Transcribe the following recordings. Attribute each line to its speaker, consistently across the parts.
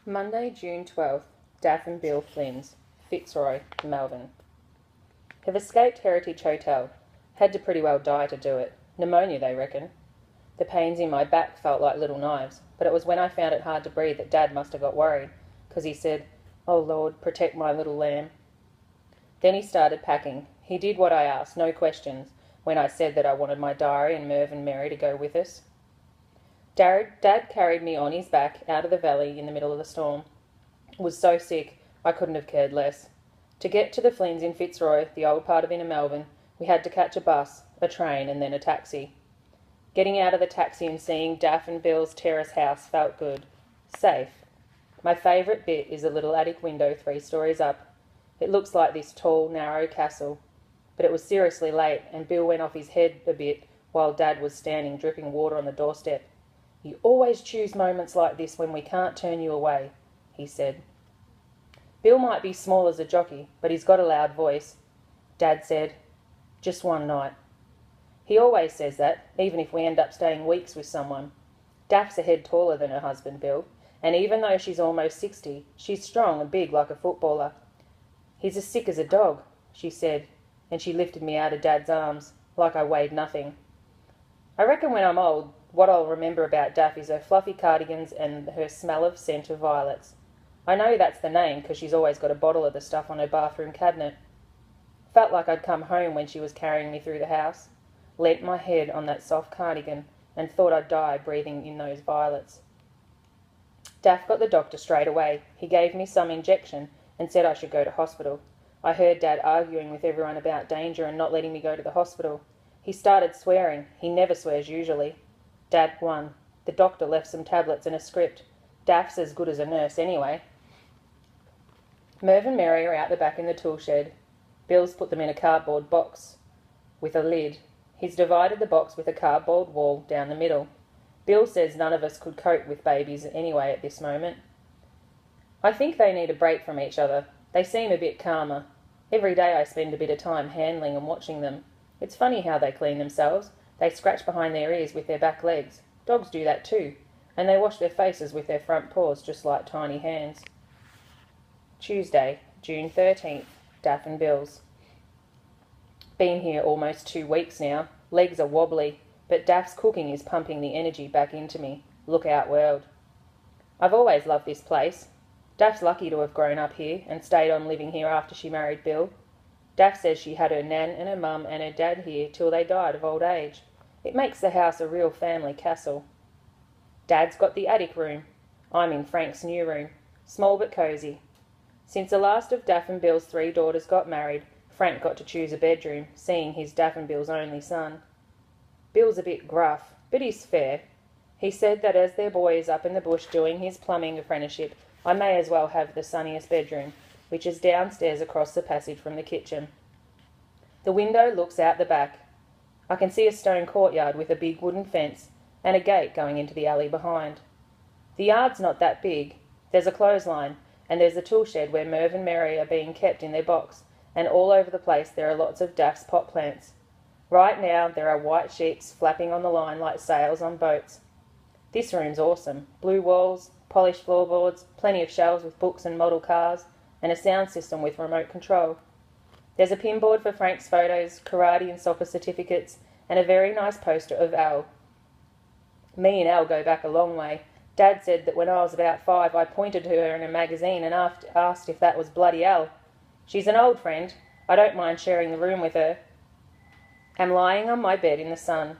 Speaker 1: Monday, June 12th. Daff and Bill Flynn's, Fitzroy, Melbourne. Have escaped Heritage Hotel. Had to pretty well die to do it. Pneumonia, they reckon. The pains in my back felt like little knives, but it was when I found it hard to breathe that Dad must have got worried, because he said, "Oh Lord, protect my little lamb." Then he started packing. He did what I asked, no questions, when I said that I wanted my diary and Merv and Mary to go with us. Dad carried me on his back out of the valley in the middle of the storm. Was so sick, I couldn't have cared less. To get to the Flynns in Fitzroy, the old part of inner Melbourne, we had to catch a bus, a train and then a taxi. Getting out of the taxi and seeing Daff and Bill's terrace house felt good. Safe. My favourite bit is a little attic window 3 stories up. It looks like this tall, narrow castle. But it was seriously late and Bill went off his head a bit while Dad was standing dripping water on the doorstep. "You always choose moments like this when we can't turn you away," he said. "Bill might be small as a jockey, but he's got a loud voice." Dad said, "Just one night." He always says that, even if we end up staying weeks with someone. Daph's a head taller than her husband, Bill, and even though she's almost 60, she's strong and big like a footballer. "He's as sick as a dog," she said, and she lifted me out of Dad's arms, like I weighed nothing. I reckon when I'm old, what I'll remember about Daff is her fluffy cardigans and her smell of scent of violets. I know that's the name because she's always got a bottle of the stuff on her bathroom cabinet. Felt like I'd come home when she was carrying me through the house, leant my head on that soft cardigan and thought I'd die breathing in those violets. Daff got the doctor straight away. He gave me some injection and said I should go to hospital. I heard Dad arguing with everyone about danger and not letting me go to the hospital. He started swearing. He never swears usually. Dad won. The doctor left some tablets and a script. Daff's as good as a nurse anyway. Merv and Mary are out the back in the tool shed. Bill's put them in a cardboard box with a lid. He's divided the box with a cardboard wall down the middle. Bill says none of us could cope with babies anyway at this moment. I think they need a break from each other. They seem a bit calmer. Every day I spend a bit of time handling and watching them. It's funny how they clean themselves. They scratch behind their ears with their back legs. Dogs do that too. And they wash their faces with their front paws just like tiny hands. Tuesday, June 13th, Daff and Bill's. Been here almost 2 weeks now. Legs are wobbly, but Daff's cooking is pumping the energy back into me. Look out, world. I've always loved this place. Daff's lucky to have grown up here and stayed on living here after she married Bill. Daff says she had her nan and her mum and her dad here till they died of old age. It makes the house a real family castle. Dad's got the attic room. I'm in Frank's new room. Small but cosy. Since the last of Daff and Bill's 3 daughters got married, Frank got to choose a bedroom, seeing he's Daff and Bill's only son. Bill's a bit gruff, but he's fair. He said that as their boy is up in the bush doing his plumbing apprenticeship, I may as well have the sunniest bedroom, which is downstairs across the passage from the kitchen. The window looks out the back. I can see a stone courtyard with a big wooden fence and a gate going into the alley behind. The yard's not that big. There's a clothesline, and there's a tool shed where Merv and Mary are being kept in their box, and all over the place there are lots of Daff's pot plants. Right now there are white sheets flapping on the line like sails on boats. This room's awesome. Blue walls, polished floorboards, plenty of shelves with books and model cars, and a sound system with remote control. There's a pinboard for Frank's photos, karate and soccer certificates, and a very nice poster of Al. Me and Al go back a long way. Dad said that when I was about 5 I pointed to her in a magazine and asked if that was bloody Al. She's an old friend. I don't mind sharing the room with her. Am lying on my bed in the sun.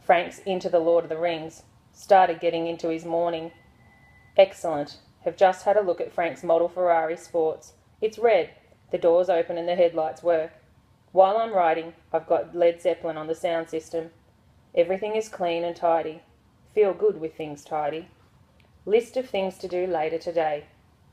Speaker 1: Frank's into the Lord of the Rings. Started getting into his mourning. Excellent. Have just had a look at Frank's model Ferrari Sports. It's red. The doors open and the headlights work. While I'm writing, I've got Led Zeppelin on the sound system. Everything is clean and tidy. Feel good with things tidy. List of things to do later today.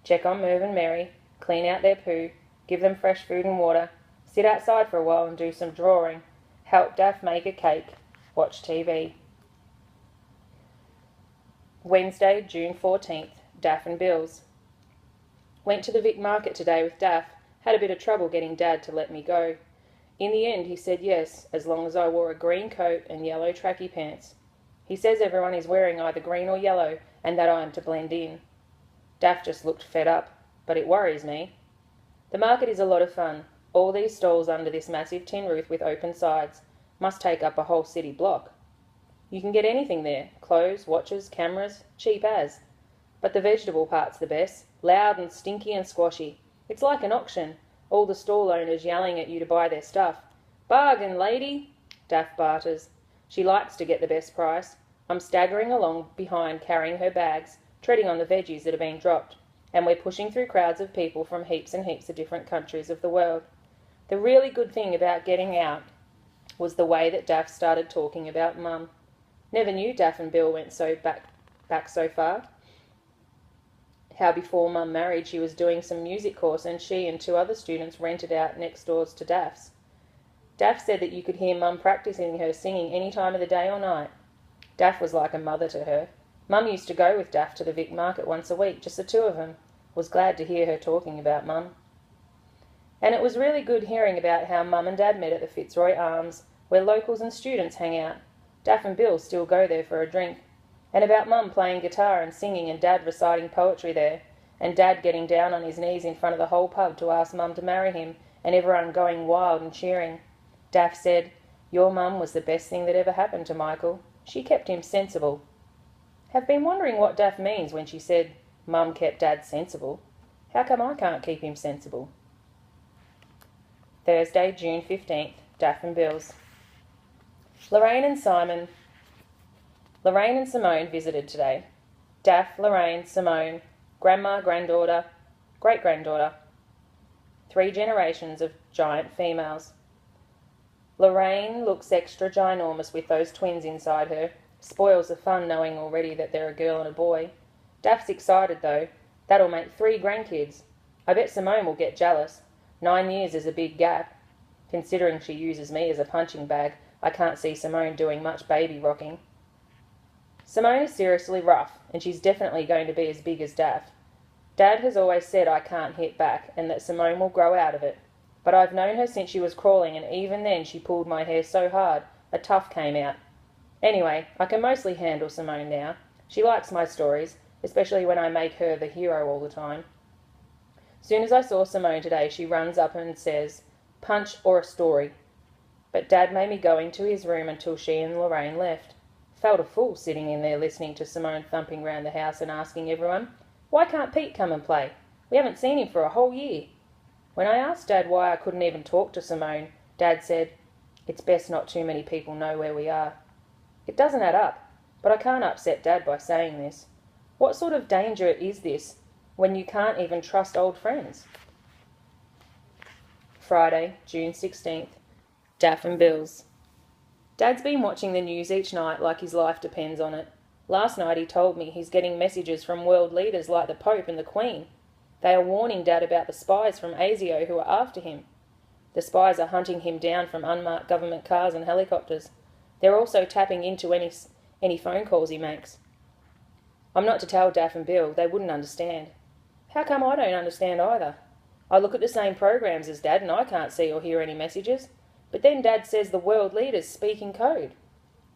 Speaker 1: Check on Merv and Mary, clean out their poo, give them fresh food and water, sit outside for a while and do some drawing, help Daff make a cake, watch TV. Wednesday, June 14th, Daff and Bill's. Went to the Vic Market today with Daff. Had a bit of trouble getting Dad to let me go. In the end he said yes, as long as I wore a green coat and yellow tracky pants. He says everyone is wearing either green or yellow and that I am to blend in. Daff just looked fed up. But it worries me. The market is a lot of fun. All these stalls under this massive tin roof with open sides must take up a whole city block. You can get anything there, clothes, watches, cameras, cheap as. But the vegetable part's the best, loud and stinky and squashy. It's like an auction, all the stall owners yelling at you to buy their stuff. Bargain, lady! Daff barters. She likes to get the best price. I'm staggering along behind carrying her bags, treading on the veggies that are being dropped, and we're pushing through crowds of people from heaps and heaps of different countries of the world. The really good thing about getting out was the way that Daff started talking about Mum. Never knew Daff and Bill went back so far. How before Mum married she was doing some music course and she and 2 other students rented out next doors to Daff's. Daff said that you could hear Mum practising her singing any time of the day or night. Daff was like a mother to her. Mum used to go with Daff to the Vic Market once a week, just the 2 of them. Was glad to hear her talking about Mum. And it was really good hearing about how Mum and Dad met at the Fitzroy Arms, where locals and students hang out. Daff and Bill still go there for a drink. And about Mum playing guitar and singing and Dad reciting poetry there, and Dad getting down on his knees in front of the whole pub to ask Mum to marry him, and everyone going wild and cheering. Daff said, "Your Mum was the best thing that ever happened to Michael. She kept him sensible." Have been wondering what Daff means when she said, "Mum kept Dad sensible." How come I can't keep him sensible? Thursday, June 15th, Daff and Bill's. Lorraine and Simone visited today. Daff, Lorraine, Simone, grandma, granddaughter, great-granddaughter. 3 generations of giant females. Lorraine looks extra ginormous with those twins inside her. Spoils the fun knowing already that they're a girl and a boy. Daff's excited though. That'll make 3 grandkids. I bet Simone will get jealous. 9 years is a big gap. Considering she uses me as a punching bag, I can't see Simone doing much baby rocking. Simone is seriously rough, and she's definitely going to be as big as Daff. Dad has always said I can't hit back, and that Simone will grow out of it. But I've known her since she was crawling, and even then she pulled my hair so hard, a tuft came out. Anyway, I can mostly handle Simone now. She likes my stories, especially when I make her the hero all the time. Soon as I saw Simone today, she runs up and says, "Punch or a story." But Dad made me go into his room until she and Lorraine left. Felt a fool sitting in there listening to Simone thumping round the house and asking everyone, "Why can't Pete come and play? We haven't seen him for a whole year." When I asked Dad why I couldn't even talk to Simone, Dad said, "It's best not too many people know where we are." It doesn't add up, but I can't upset Dad by saying this. What sort of danger is this when you can't even trust old friends? Friday, June 16th, Daff and Bill's. Dad's been watching the news each night like his life depends on it. Last night he told me he's getting messages from world leaders like the Pope and the Queen. They are warning Dad about the spies from ASIO who are after him. The spies are hunting him down from unmarked government cars and helicopters. They're also tapping into any phone calls he makes. I'm not to tell Daff and Bill, they wouldn't understand. How come I don't understand either? I look at the same programs as Dad and I can't see or hear any messages. But then Dad says the world leaders speak in code.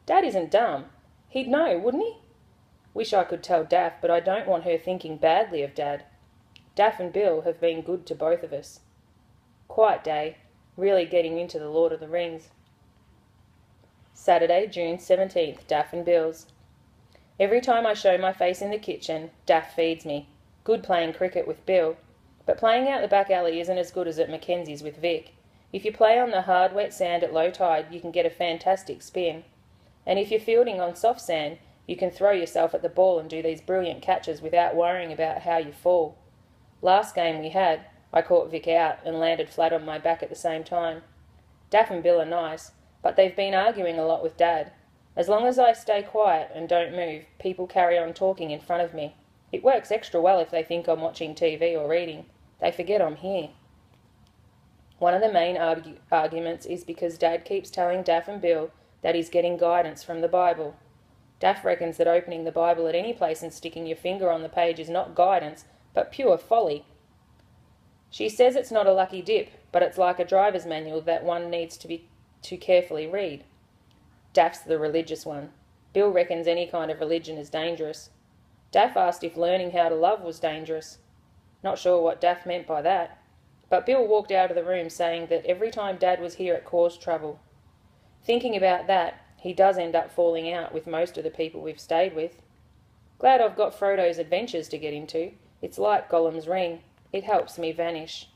Speaker 1: Dad isn't dumb. He'd know, wouldn't he? Wish I could tell Daff, but I don't want her thinking badly of Dad. Daff and Bill have been good to both of us. Quiet day, really getting into the Lord of the Rings. Saturday, June 17th, Daff and Bill's. Every time I show my face in the kitchen, Daff feeds me. Good playing cricket with Bill. But playing out the back alley isn't as good as at Mackenzie's with Vic. If you play on the hard, wet sand at low tide, you can get a fantastic spin. And if you're fielding on soft sand, you can throw yourself at the ball and do these brilliant catches without worrying about how you fall. Last game we had, I caught Vic out and landed flat on my back at the same time. Daff and Bill are nice, but they've been arguing a lot with Dad. As long as I stay quiet and don't move, people carry on talking in front of me. It works extra well if they think I'm watching TV or reading. They forget I'm here. One of the main arguments is because Dad keeps telling Daff and Bill that he's getting guidance from the Bible. Daff reckons that opening the Bible at any place and sticking your finger on the page is not guidance, but pure folly. She says it's not a lucky dip, but it's like a driver's manual that one needs to carefully read. Daff's the religious one. Bill reckons any kind of religion is dangerous. Daff asked if learning how to love was dangerous. Not sure what Daff meant by that, but Bill walked out of the room saying that every time Dad was here it caused trouble. Thinking about that, he does end up falling out with most of the people we've stayed with. Glad I've got Frodo's adventures to get into. It's like Gollum's ring. It helps me vanish.